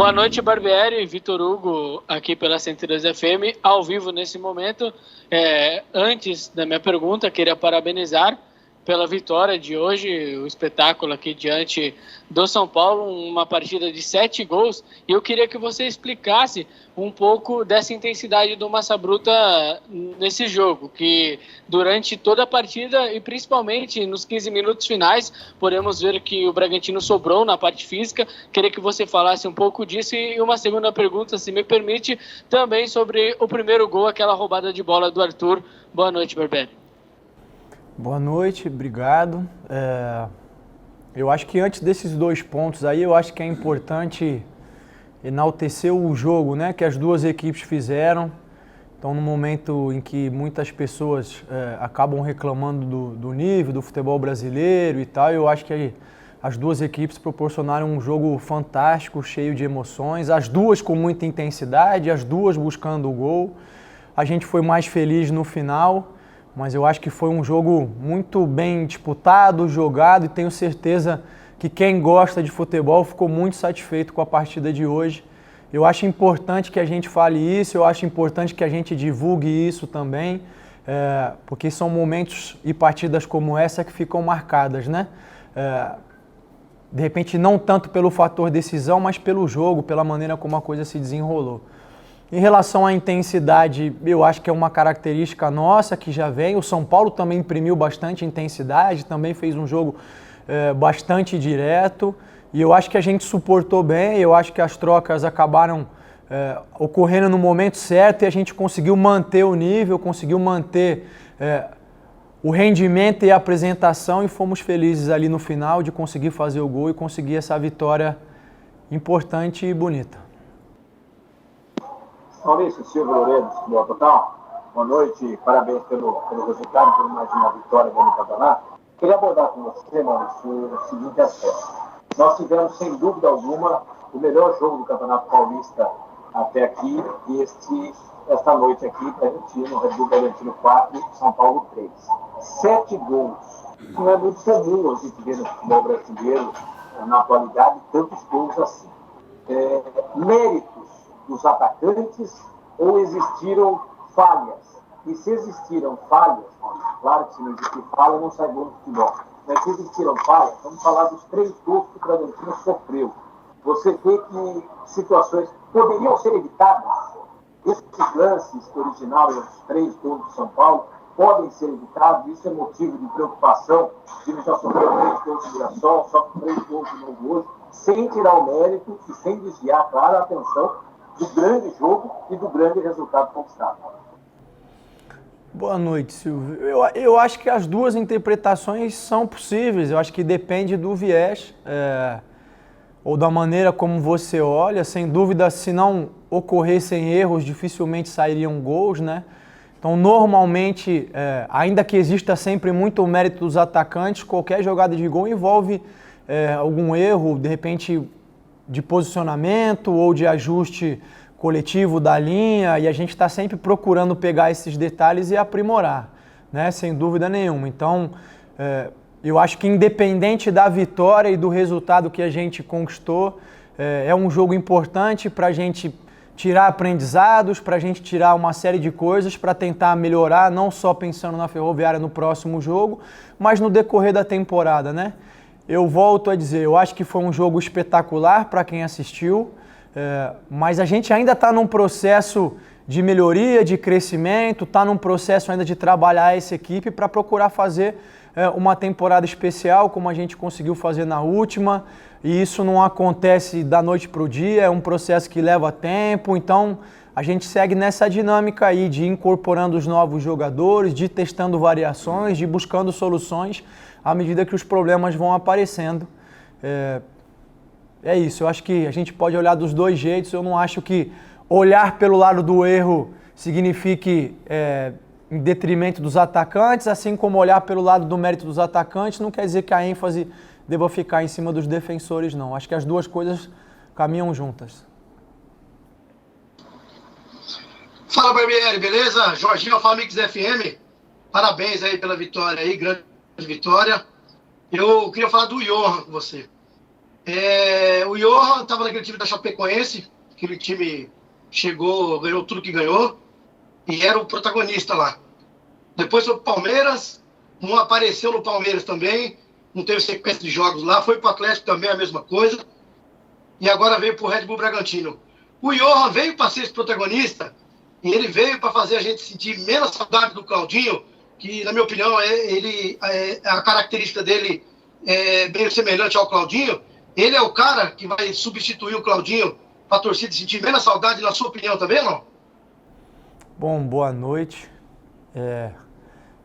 Boa noite, Barbieri, Vitor Hugo, aqui pela 102 FM, ao vivo nesse momento. Antes da minha pergunta, queria parabenizar pela vitória de hoje, o espetáculo aqui diante do São Paulo, uma partida de 7 gols, e eu queria que você explicasse um pouco dessa intensidade do Massa Bruta nesse jogo, que durante toda a partida e principalmente nos 15 minutos finais, podemos ver que o Bragantino sobrou na parte física. Queria que você falasse um pouco disso, e uma segunda pergunta, se me permite, também sobre o primeiro gol, aquela roubada de bola do Arthur. Boa noite, Barbieri. Boa noite, obrigado. Eu acho que antes desses 2 pontos aí, eu acho que é importante enaltecer o jogo, né, que as duas equipes fizeram. Então, no momento em que muitas pessoas acabam reclamando do nível do futebol brasileiro e tal, eu acho que as duas equipes proporcionaram um jogo fantástico, cheio de emoções, as duas com muita intensidade, as duas buscando o gol. A gente foi mais feliz no final, mas eu acho que foi um jogo muito bem disputado, jogado, e tenho certeza que quem gosta de futebol ficou muito satisfeito com a partida de hoje. Eu acho importante que a gente fale isso, eu acho importante que a gente divulgue isso também, porque são momentos e partidas como essa que ficam marcadas, né? De repente não tanto pelo fator decisão, mas pelo jogo, pela maneira como a coisa se desenrolou. Em relação à intensidade, eu acho que é uma característica nossa que já vem. O São Paulo também imprimiu bastante intensidade, também fez um jogo bastante direto, e eu acho que a gente suportou bem. Eu acho que as trocas acabaram ocorrendo no momento certo e a gente conseguiu manter o nível, conseguiu manter o rendimento e a apresentação, e fomos felizes ali no final de conseguir fazer o gol e conseguir essa vitória importante e bonita. Maurício Silva Loureiro, Futebol Total. Boa noite, parabéns pelo resultado, por mais uma vitória no campeonato. Queria abordar com você, Maurício, o seguinte aspecto. Nós tivemos, sem dúvida alguma, o melhor jogo do Campeonato Paulista até aqui, e esta noite aqui, Bragantino, Red Bull Bragantino 4, São Paulo 3. 7 gols. Não é muito comum a gente ver no futebol brasileiro, na atualidade, tantos gols assim. Méritos dos atacantes, ou existiram falhas? E se existiram falhas, claro que se não existir falha, não sai gol no futebol, mas se existiram falhas, vamos falar dos 3 gols que o Bragantino sofreu. Você vê que situações poderiam ser evitadas? Esses lances originais, os 3 gols do São Paulo, podem ser evitados. Isso é motivo de preocupação. O time já sofreu 3 gols de Mirassol, sofre 3 gols de novo hoje, sem tirar o mérito e sem desviar, claro, a atenção do grande jogo e do grande resultado conquistado. Boa noite, Silvio. Eu acho que as duas interpretações são possíveis. Eu acho que depende do viés ou da maneira como você olha. Sem dúvida, se não ocorressem erros, dificilmente sairiam gols, né? Então, normalmente, ainda que exista sempre muito mérito dos atacantes, qualquer jogada de gol envolve algum erro, de repente, de posicionamento ou de ajuste coletivo da linha, e a gente está sempre procurando pegar esses detalhes e aprimorar, né? Sem dúvida nenhuma. Então, eu acho que independente da vitória e do resultado que a gente conquistou, é um jogo importante para a gente tirar aprendizados, para a gente tirar uma série de coisas para tentar melhorar, não só pensando na Ferroviária no próximo jogo, mas no decorrer da temporada, né? Eu volto a dizer, eu acho que foi um jogo espetacular para quem assistiu, mas a gente ainda está num processo de melhoria, de crescimento, está num processo ainda de trabalhar essa equipe para procurar fazer uma temporada especial, como a gente conseguiu fazer na última, e isso não acontece da noite para o dia, é um processo que leva tempo. Então a gente segue nessa dinâmica aí de incorporando os novos jogadores, de testando variações, de buscando soluções à medida que os problemas vão aparecendo. É isso, eu acho que a gente pode olhar dos dois jeitos. Eu não acho que olhar pelo lado do erro signifique em detrimento dos atacantes, assim como olhar pelo lado do mérito dos atacantes não quer dizer que a ênfase deva ficar em cima dos defensores, não. Acho que as duas coisas caminham juntas. Fala, Barbieri, beleza? Jorginho, Alfamix FM. Parabéns aí pela vitória aí, grande vitória. Eu queria falar do Johan com você. O Johan estava naquele time da Chapecoense, aquele time chegou, ganhou tudo que ganhou, e era o protagonista lá. Depois foi pro Palmeiras, não apareceu no Palmeiras também, não teve sequência de jogos lá, foi pro Atlético também a mesma coisa, e agora veio pro Red Bull Bragantino. O Johan veio para ser esse protagonista, e ele veio para fazer a gente sentir menos saudade do Claudinho, que, na minha opinião, a característica dele é bem semelhante ao Claudinho. Ele é o cara que vai substituir o Claudinho para a torcida sentir menos saudade, na sua opinião também, não? Bom, boa noite.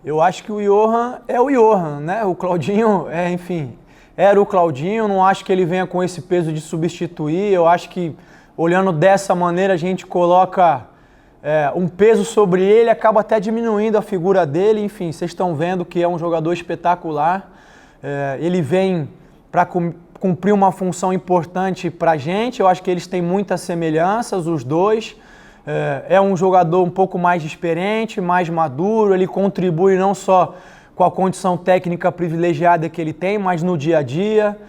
Eu acho que o Johan é o Johan, né? O Claudinho, enfim, era o Claudinho. Não acho que ele venha com esse peso de substituir. Eu acho que, olhando dessa maneira, a gente coloca um peso sobre ele, acaba até diminuindo a figura dele. Enfim, vocês estão vendo que é um jogador espetacular. Ele vem para cumprir uma função importante para a gente. Eu acho que eles têm muitas semelhanças, os dois. É um jogador um pouco mais experiente, mais maduro. Ele contribui não só com a condição técnica privilegiada que ele tem, mas no dia a dia,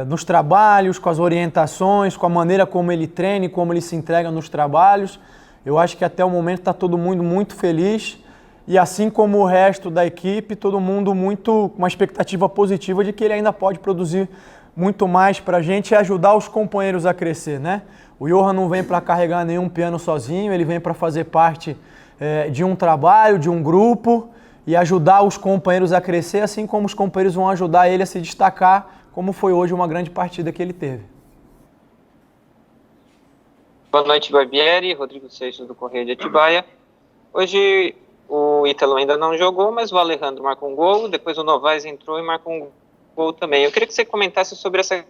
nos trabalhos, com as orientações, com a maneira como ele treina e como ele se entrega nos trabalhos. Eu acho que até o momento está todo mundo muito feliz. E assim como o resto da equipe, todo mundo com uma expectativa positiva de que ele ainda pode produzir muito mais para a gente e ajudar os companheiros a crescer, né? O Johan não vem para carregar nenhum piano sozinho, ele vem para fazer parte de um trabalho, de um grupo e ajudar os companheiros a crescer, assim como os companheiros vão ajudar ele a se destacar, como foi hoje uma grande partida que ele teve. Boa noite, Barbieri, Rodrigo Seixas do Correio de Atibaia. Hoje o Ítalo ainda não jogou, mas o Alejandro marcou um gol, depois o Novaes entrou e marcou um gol também. Eu queria que você comentasse sobre essa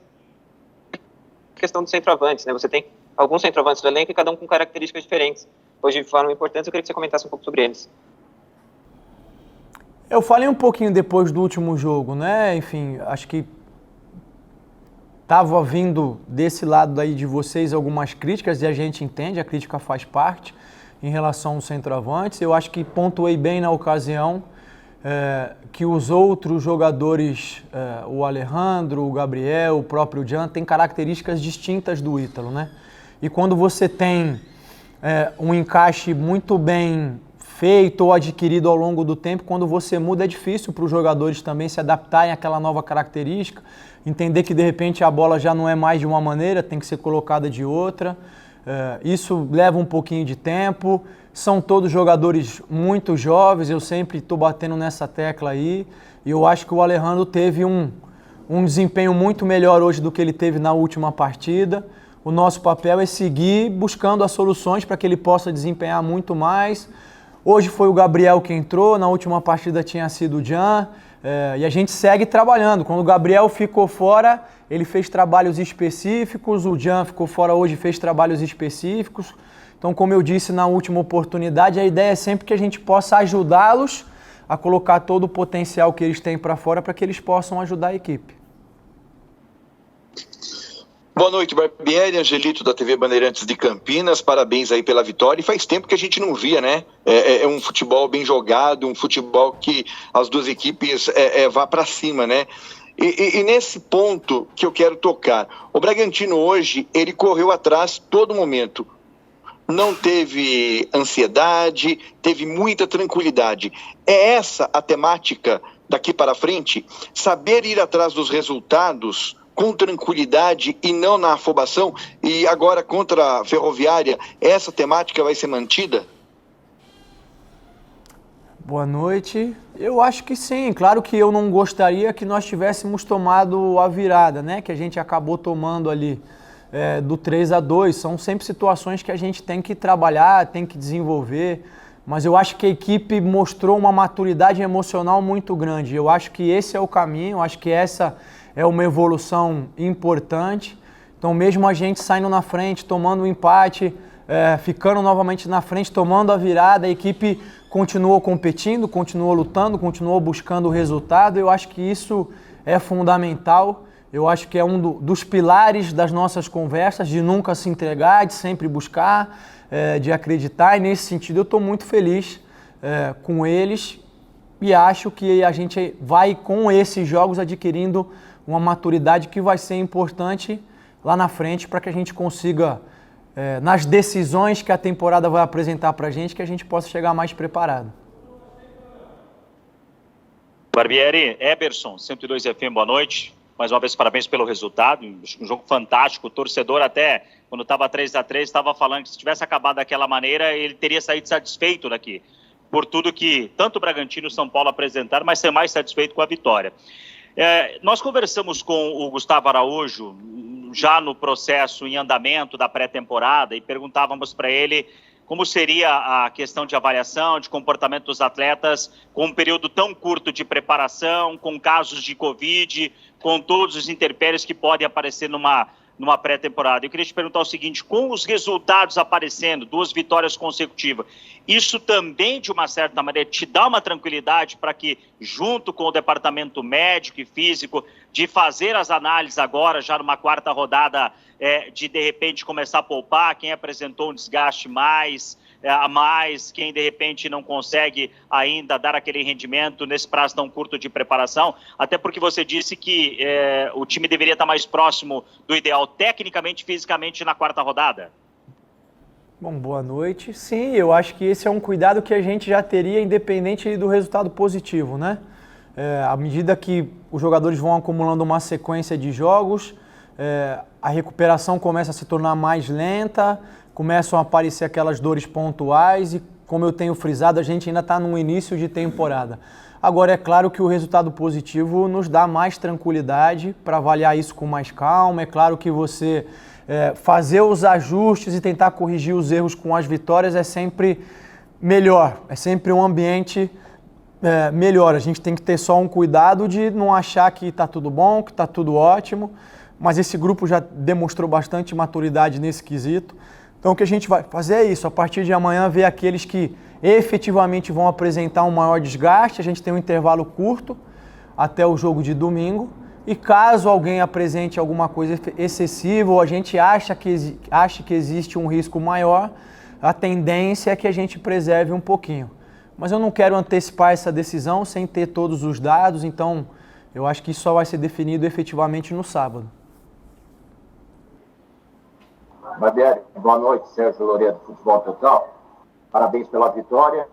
questão dos centroavantes, né? Você tem alguns centroavantes do elenco e cada um com características diferentes. Hoje de forma importante, eu queria que você comentasse um pouco sobre eles. Eu falei um pouquinho depois do último jogo, né? Enfim, acho que estava vindo desse lado aí de vocês algumas críticas e a gente entende, a crítica faz parte em relação aos centroavantes. Eu acho que pontuei bem na ocasião que os outros jogadores, o Alejandro, o Gabriel, o próprio Jean, têm características distintas do Ítalo, né? E quando você tem um encaixe muito bem feito ou adquirido ao longo do tempo, quando você muda é difícil para os jogadores também se adaptarem àquela nova característica, entender que de repente a bola já não é mais de uma maneira, tem que ser colocada de outra. Isso leva um pouquinho de tempo. São todos jogadores muito jovens, eu sempre estou batendo nessa tecla aí. E eu acho que o Alejandro teve um desempenho muito melhor hoje do que ele teve na última partida. O nosso papel é seguir buscando as soluções para que ele possa desempenhar muito mais. Hoje foi o Gabriel que entrou, na última partida tinha sido o Jean. E a gente segue trabalhando. Quando o Gabriel ficou fora, ele fez trabalhos específicos, o Jean ficou fora hoje, fez trabalhos específicos. Então, como eu disse na última oportunidade, a ideia é sempre que a gente possa ajudá-los a colocar todo o potencial que eles têm para fora para que eles possam ajudar a equipe. Boa noite, Barbieri, Angelito da TV Bandeirantes de Campinas, parabéns aí pela vitória, e faz tempo que a gente não via, né? É um futebol bem jogado, um futebol que as duas equipes vá para cima, né? E nesse ponto que eu quero tocar, o Bragantino hoje, ele correu atrás todo momento, não teve ansiedade, teve muita tranquilidade. É essa a temática daqui para frente? Saber ir atrás dos resultados com tranquilidade e não na afobação, e agora contra a Ferroviária, essa temática vai ser mantida? Boa noite. Eu acho que sim. Claro que eu não gostaria que nós tivéssemos tomado a virada, né? Que a gente acabou tomando ali do 3-2. São sempre situações que a gente tem que trabalhar, tem que desenvolver, mas eu acho que a equipe mostrou uma maturidade emocional muito grande. Eu acho que esse é o caminho, eu acho que essa é uma evolução importante. Então, mesmo a gente saindo na frente, tomando um empate, ficando novamente na frente, tomando a virada, a equipe continuou competindo, continuou lutando, continuou buscando o resultado. Eu acho que isso é fundamental. Eu acho que é um dos pilares das nossas conversas, de nunca se entregar, de sempre buscar, de acreditar. E nesse sentido eu estou muito feliz com eles. e acho que a gente vai com esses jogos adquirindo uma maturidade que vai ser importante lá na frente para que a gente consiga, nas decisões que a temporada vai apresentar para a gente que possa chegar mais preparado. Barbieri, Eberson, 102 FM, boa noite. Mais uma vez, parabéns pelo resultado. Um jogo fantástico. O torcedor até, quando estava 3-3, estava falando que se tivesse acabado daquela maneira, ele teria saído satisfeito daqui. Por tudo que tanto o Bragantino e o São Paulo apresentaram, mas ser mais satisfeito com a vitória. Nós conversamos com o Gustavo Araújo, já no processo em andamento da pré-temporada, e perguntávamos para ele como seria a questão de avaliação, de comportamento dos atletas com um período tão curto de preparação, com casos de Covid, com todos os intempéries que podem aparecer numa pré-temporada. Eu queria te perguntar o seguinte, com os resultados aparecendo, 2 vitórias consecutivas, isso também, de uma certa maneira, te dá uma tranquilidade para que, junto com o departamento médico e físico, de fazer as análises agora, já numa 4ª rodada, de repente começar a poupar quem apresentou um desgaste a mais, quem de repente não consegue ainda dar aquele rendimento nesse prazo tão curto de preparação, até porque você disse que o time deveria estar mais próximo do ideal tecnicamente e fisicamente na 4ª rodada. Bom, boa noite. Sim, eu acho que esse é um cuidado que a gente já teria independente do resultado positivo, né? À medida que os jogadores vão acumulando uma sequência de jogos, a recuperação começa a se tornar mais lenta, começam a aparecer aquelas dores pontuais e, como eu tenho frisado, a gente ainda está no início de temporada. Agora, é claro que o resultado positivo nos dá mais tranquilidade para avaliar isso com mais calma. É claro que você fazer os ajustes e tentar corrigir os erros com as vitórias é sempre melhor, é sempre um ambiente melhor. A gente tem que ter só um cuidado de não achar que está tudo bom, que está tudo ótimo, mas esse grupo já demonstrou bastante maturidade nesse quesito. Então o que a gente vai fazer é isso, a partir de amanhã ver aqueles que efetivamente vão apresentar um maior desgaste, a gente tem um intervalo curto até o jogo de domingo, e caso alguém apresente alguma coisa excessiva ou a gente ache que existe um risco maior, a tendência é que a gente preserve um pouquinho. Mas eu não quero antecipar essa decisão sem ter todos os dados, então eu acho que isso só vai ser definido efetivamente no sábado. Barbieri, boa noite, Sérgio Loureiro, Futebol Total. Parabéns pela vitória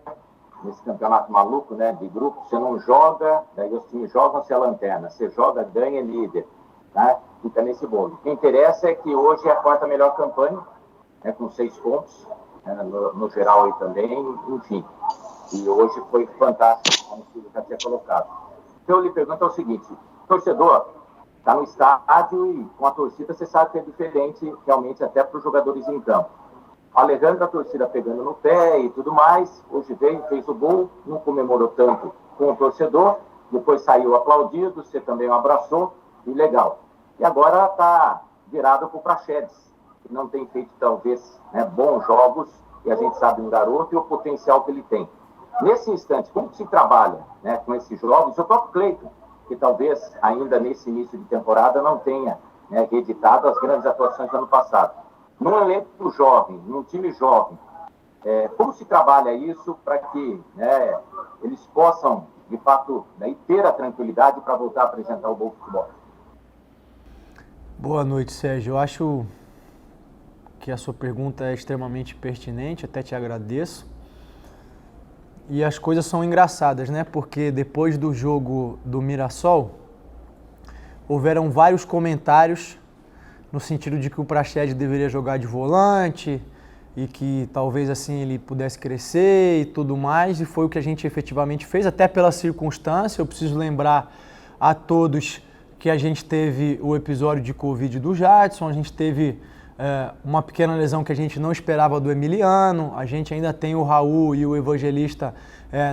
nesse campeonato maluco, né, de grupo. Você não joga, daí os times jogam, você é a lanterna. Você joga, ganha, é líder, né? Fica nesse bolo. O que interessa é que hoje é a 4ª melhor campanha, né, com 6 pontos, né, no geral aí também, enfim. E hoje foi fantástico, como o já tinha colocado. Então eu lhe pergunto é o seguinte, torcedor, está no estádio e com a torcida você sabe que é diferente realmente até para os jogadores em campo. O Alejandro, a torcida pegando no pé e tudo mais, hoje veio, fez o gol, não comemorou tanto com o torcedor, depois saiu aplaudido, você também o abraçou, e legal. E agora está virado para o Praxedes, que não tem feito talvez, né, bons jogos, e a gente sabe um garoto e o potencial que ele tem. Nesse instante, como se trabalha, né, com esses jogos, o próprio Cleiton, que talvez ainda nesse início de temporada não tenha, né, reeditado as grandes atuações do ano passado. Num elenco jovem, num time jovem, como se trabalha isso para que, né, eles possam, de fato, né, ter a tranquilidade para voltar a apresentar o bom futebol? Boa noite, Sérgio. Eu acho que a sua pergunta é extremamente pertinente, até te agradeço. E as coisas são engraçadas, né? Porque depois do jogo do Mirassol, houveram vários comentários no sentido de que o Praxedes deveria jogar de volante e que talvez assim ele pudesse crescer e tudo mais, e foi o que a gente efetivamente fez, até pela circunstância. Eu preciso lembrar a todos que a gente teve o episódio de Covid do Jadson, a gente teve uma pequena lesão que a gente não esperava do Emiliano, a gente ainda tem o Raul e o Evangelista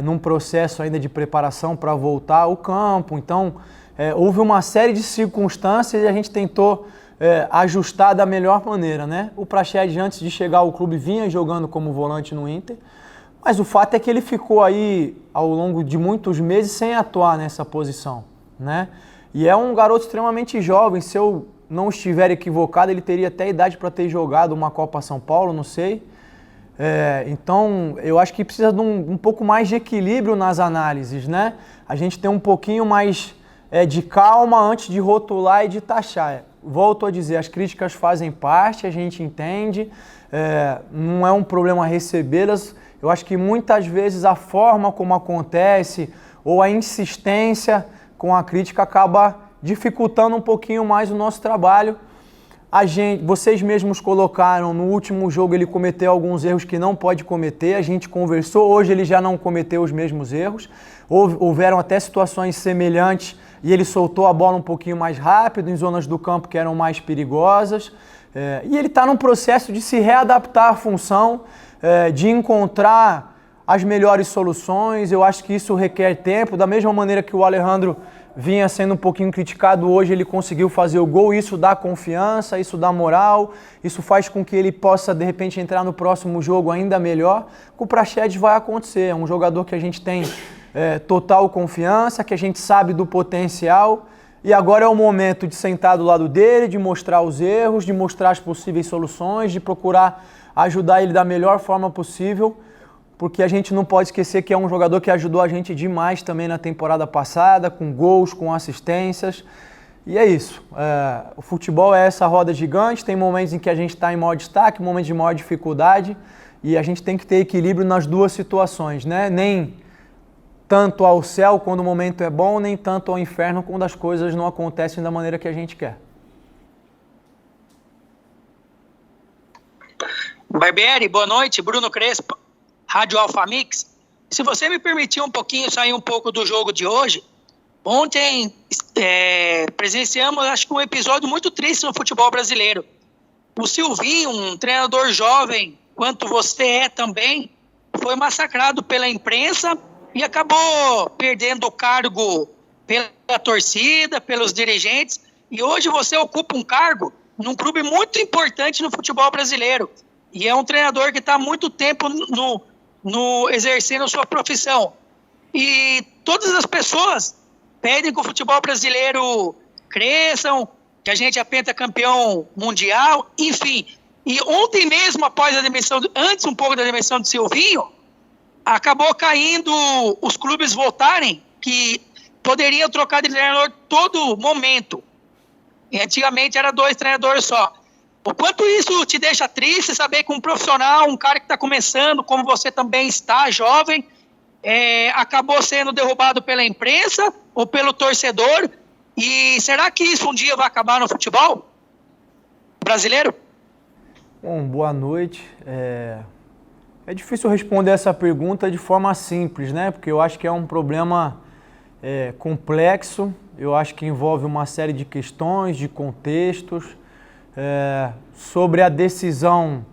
num processo ainda de preparação para voltar ao campo. Então, houve uma série de circunstâncias e a gente tentou ajustar da melhor maneira, né? O Praxedes, antes de chegar ao clube, vinha jogando como volante no Inter, mas o fato é que ele ficou aí ao longo de muitos meses sem atuar nessa posição, né? E é um garoto extremamente jovem. Se eu não estiver equivocado, ele teria até idade para ter jogado uma Copa São Paulo, não sei. Então, eu acho que precisa de um pouco mais de equilíbrio nas análises, né? A gente tem um pouquinho mais de calma antes de rotular e de taxar. Volto a dizer, as críticas fazem parte, a gente entende, não é um problema recebê-las. Eu acho que muitas vezes a forma como acontece ou a insistência com a crítica acaba dificultando um pouquinho mais o nosso trabalho. Vocês mesmos colocaram, no último jogo ele cometeu alguns erros que não pode cometer, a gente conversou, hoje ele já não cometeu os mesmos erros, houveram até situações semelhantes e ele soltou a bola um pouquinho mais rápido, em zonas do campo que eram mais perigosas, e ele está num processo de se readaptar à função, de encontrar as melhores soluções. Eu acho que isso requer tempo, da mesma maneira que o Alejandro vinha sendo um pouquinho criticado, hoje ele conseguiu fazer o gol, isso dá confiança, isso dá moral, isso faz com que ele possa de repente entrar no próximo jogo ainda melhor. Com o Praxedes vai acontecer, é um jogador que a gente tem total confiança, que a gente sabe do potencial, e agora é o momento de sentar do lado dele, de mostrar os erros, de mostrar as possíveis soluções, de procurar ajudar ele da melhor forma possível, porque a gente não pode esquecer que é um jogador que ajudou a gente demais também na temporada passada, com gols, com assistências. E é isso. O futebol é essa roda gigante, tem momentos em que a gente está em maior destaque, momentos de maior dificuldade, e a gente tem que ter equilíbrio nas duas situações, né? Nem tanto ao céu quando o momento é bom, nem tanto ao inferno quando as coisas não acontecem da maneira que a gente quer. Barbieri, boa noite. Bruno Crespo, Rádio Alfa Mix. Se você me permitir um pouquinho, sair um pouco do jogo de hoje, ontem presenciamos, acho que um episódio muito triste no futebol brasileiro. O Silvinho, um treinador jovem, quanto você é também, foi massacrado pela imprensa e acabou perdendo o cargo pela torcida, pelos dirigentes, e hoje você ocupa um cargo num clube muito importante no futebol brasileiro. E é um treinador que está há muito tempo exercendo a sua profissão. E todas as pessoas pedem que o futebol brasileiro cresçam, que a gente é pentacampeão mundial, enfim. E ontem mesmo, após a demissão, antes um pouco da demissão de Silvinho, acabou caindo os clubes voltarem, que poderiam trocar de treinador todo momento. E antigamente era 2 treinadores só. O quanto isso te deixa triste saber que um profissional, um cara que está começando, como você também está, jovem, acabou sendo derrubado pela imprensa ou pelo torcedor? E será que isso um dia vai acabar no futebol brasileiro? Bom, boa noite. É difícil responder essa pergunta de forma simples, né? Porque eu acho que é um problema complexo, eu acho que envolve uma série de questões, de contextos. Sobre a decisão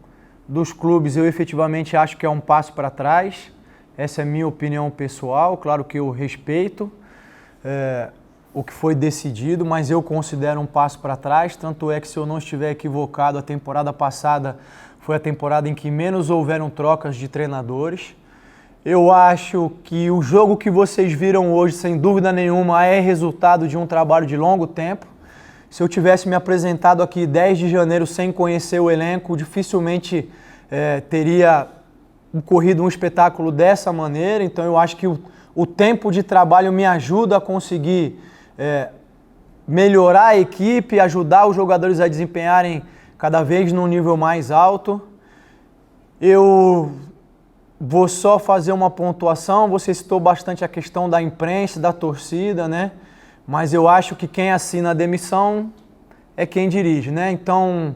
dos clubes, eu efetivamente acho que é um passo para trás. Essa é a minha opinião pessoal, claro que eu respeito o que foi decidido, mas eu considero um passo para trás. Tanto é que, se eu não estiver equivocado, a temporada passada foi a temporada em que menos houveram trocas de treinadores. Eu acho que o jogo que vocês viram hoje, sem dúvida nenhuma, é resultado de um trabalho de longo tempo. Se eu tivesse me apresentado aqui 10 de janeiro sem conhecer o elenco, dificilmente teria ocorrido um espetáculo dessa maneira. Então eu acho que o tempo de trabalho me ajuda a conseguir melhorar a equipe, ajudar os jogadores a desempenharem cada vez num nível mais alto. Eu vou só fazer uma pontuação, você citou bastante a questão da imprensa, da torcida, né? Mas eu acho que quem assina a demissão é quem dirige, né? Então,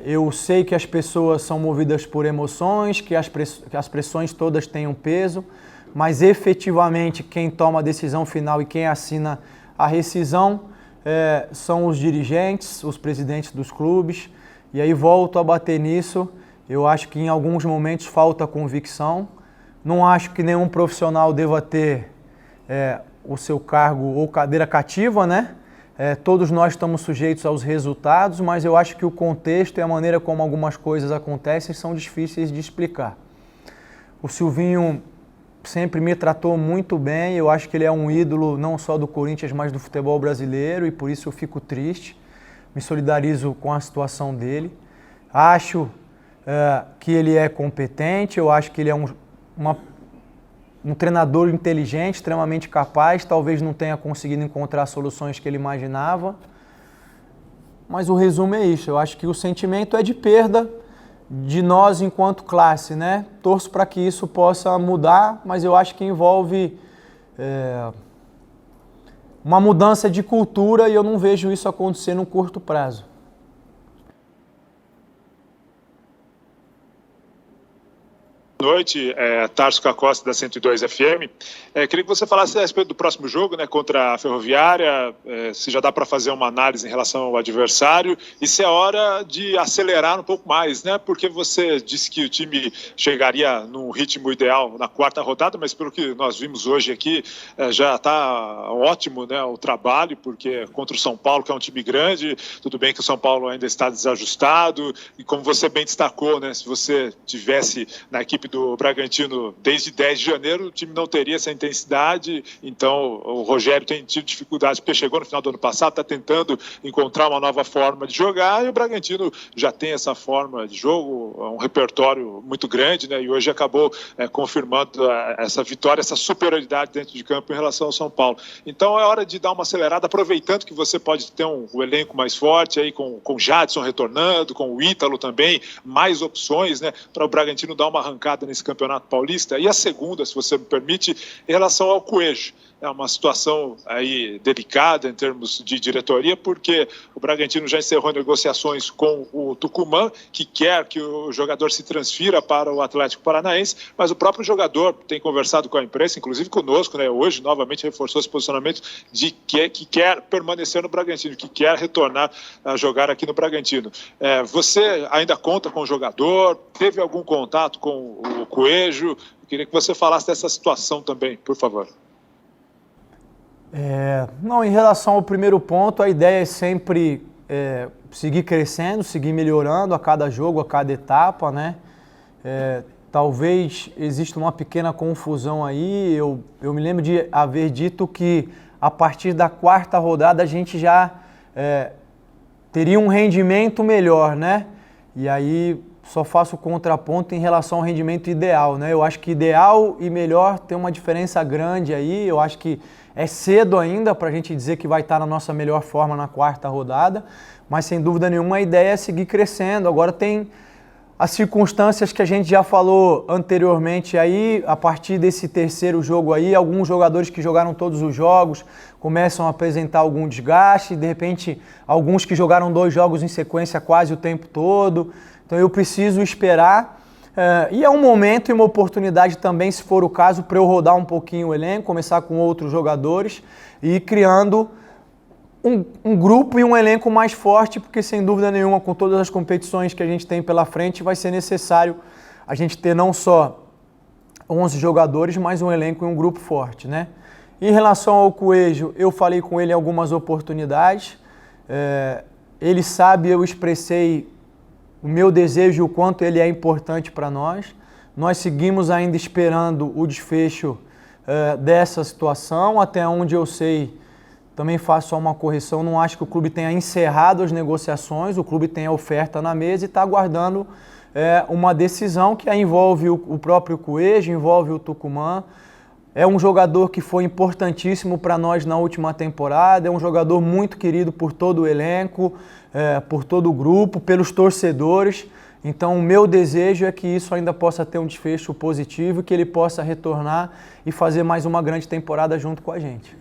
eu sei que as pessoas são movidas por emoções, que as pressões todas têm um peso, mas efetivamente quem toma a decisão final e quem assina a rescisão são os dirigentes, os presidentes dos clubes. E aí volto a bater nisso, eu acho que em alguns momentos falta convicção. Não acho que nenhum profissional deva ter o seu cargo ou cadeira cativa, né? Todos nós estamos sujeitos aos resultados, mas eu acho que o contexto e a maneira como algumas coisas acontecem são difíceis de explicar. O Silvinho sempre me tratou muito bem, eu acho que ele é um ídolo não só do Corinthians, mas do futebol brasileiro, e por isso eu fico triste, me solidarizo com a situação dele. Acho que ele é competente, eu acho que ele é um treinador inteligente, extremamente capaz, talvez não tenha conseguido encontrar soluções que ele imaginava. Mas o resumo é isso, eu acho que o sentimento é de perda de nós enquanto classe, né? Torço para que isso possa mudar, mas eu acho que envolve uma mudança de cultura e eu não vejo isso acontecer num curto prazo. Boa noite, Tarso Cacosta da 102 FM. Queria que você falasse a respeito do próximo jogo, né, contra a Ferroviária, se já dá para fazer uma análise em relação ao adversário e se é hora de acelerar um pouco mais, né, porque você disse que o time chegaria num ritmo ideal na quarta rodada, mas pelo que nós vimos hoje aqui, já está ótimo, né, o trabalho, porque contra o São Paulo, que é um time grande, tudo bem que o São Paulo ainda está desajustado e como você bem destacou, né, se você tivesse na equipe do Bragantino desde 10 de janeiro, o time não teria essa intensidade, então o Rogério tem tido dificuldades, porque chegou no final do ano passado, está tentando encontrar uma nova forma de jogar, e o Bragantino já tem essa forma de jogo, um repertório muito grande, né, e hoje acabou confirmando essa vitória, essa superioridade dentro de campo em relação ao São Paulo. Então é hora de dar uma acelerada, aproveitando que você pode ter um elenco mais forte, aí com Jadson retornando, com o Ítalo também, mais opções, né, para o Bragantino dar uma arrancada nesse Campeonato Paulista. E a segunda, se você me permite, em relação ao Coelho. É uma situação aí delicada em termos de diretoria, porque o Bragantino já encerrou negociações com o Tucumã, que quer que o jogador se transfira para o Atlético Paranaense, mas o próprio jogador tem conversado com a imprensa, inclusive conosco, né, hoje novamente reforçou esse posicionamento de que quer permanecer no Bragantino, que quer retornar a jogar aqui no Bragantino. Você ainda conta com o jogador? Teve algum contato com o Coelho? Eu queria que você falasse dessa situação também, por favor. Não, em relação ao primeiro ponto, a ideia é sempre seguir crescendo, seguir melhorando a cada jogo, a cada etapa, né? Talvez exista uma pequena confusão aí, eu me lembro de haver dito que a partir da quarta rodada a gente já teria um rendimento melhor, né? E aí só faço o contraponto em relação ao rendimento ideal, né? Eu acho que ideal e melhor tem uma diferença grande aí, eu acho que é cedo ainda para a gente dizer que vai estar na nossa melhor forma na quarta rodada, mas sem dúvida nenhuma a ideia é seguir crescendo. Agora tem as circunstâncias que a gente já falou anteriormente aí, a partir desse terceiro jogo aí, alguns jogadores que jogaram todos os jogos começam a apresentar algum desgaste, de repente alguns que jogaram 2 jogos em sequência quase o tempo todo, então eu preciso esperar. E é um momento e uma oportunidade também, se for o caso, para eu rodar um pouquinho o elenco, começar com outros jogadores e ir criando um grupo e um elenco mais forte, porque sem dúvida nenhuma, com todas as competições que a gente tem pela frente, vai ser necessário a gente ter não só 11 jogadores, mas um elenco e um grupo forte, né? Em relação ao Coelho, eu falei com ele em algumas oportunidades, ele sabe, eu expressei o meu desejo e o quanto ele é importante para nós. Nós seguimos ainda esperando o desfecho dessa situação, até onde eu sei, também faço só uma correção, não acho que o clube tenha encerrado as negociações, o clube tem a oferta na mesa e está aguardando uma decisão que envolve o próprio Coelho, envolve o Tucumã. É um jogador que foi importantíssimo para nós na última temporada, é um jogador muito querido por todo o elenco, por todo o grupo, pelos torcedores. Então o meu desejo é que isso ainda possa ter um desfecho positivo, que ele possa retornar e fazer mais uma grande temporada junto com a gente.